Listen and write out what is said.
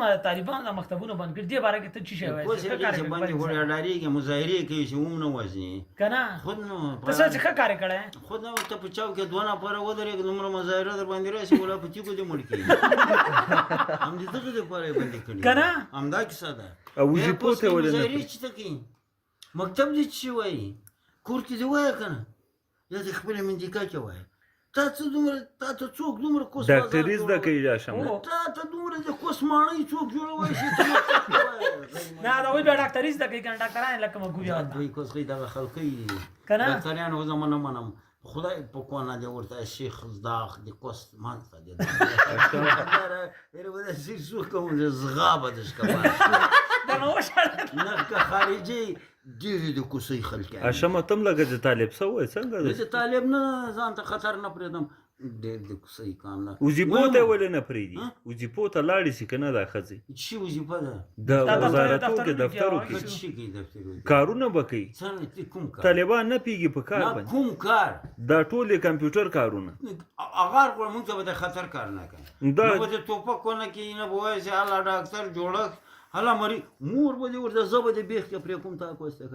ما طالبان د مکتبونو بند کړي دې باره کې ته څه شی وایې اوس یې چې باندې غوړې ډارېږي مظاهرې کوي چې هم نه وزني که نه خود نو ته څه ښه کار یې کړی خود نو ته په چاو کې 2 نفره ودرېږي دومره مظاهره در باندې راشي ولا په تیږو دې مړ کړي همدې دغه دپاره یې بندي کړي که نه همدا کیسه ده او وظیفو ته ولې نه مظاهرې چې ته کوي مکتب دې څه وایي کور کې دې وایه که نه یا دې خپله مندیکا کې وایه تا ته څوک دومره کوس ډاکټري زده کوي دا شمه تا ته دومره د کوس ماڼۍ څوک جوړولی شي ته مکتب کې وایه نه دا وایي بیا ډاکټري زده کوي که نه ډاکټران یې لکه مګوبي ورته دوی کوسخۍ دغه خلقۍ دي که نه ډاکټریان خو زه نه منم خدای په کونه دې ورته شیخ زداق د کوس منځ ته دې به داسې څوک کوم د زغابه دې شکبار دغه وشاړه نه که خارجي ډېرې د کوسۍ خلک اشمه تم لګه د طالب څه وایي څنګه زه د طالب نه ځان ته خطر نه پرېږدم ډېر د کوسۍ کام نه وظیفو ته ولې نه پرېږدي وظیفو ته لاړې شي که نه دا ښځې څه وظیفه ده د وزارتو کې دفترو څه کې شي کوي دفترونه کارونه به کوي څنګه کوم کار طالبان نه پیږي په کار نه باندې کوم کار دا ټول کمپیوټر کارونه اغار کو مونږ ته به خطر کار نه کوي دا نو به توپک کونه کې نه بوای چې الله ډاکټر جوړک هلا مری مور به ورته زبده بیخ کې پرې کوم تا کوسته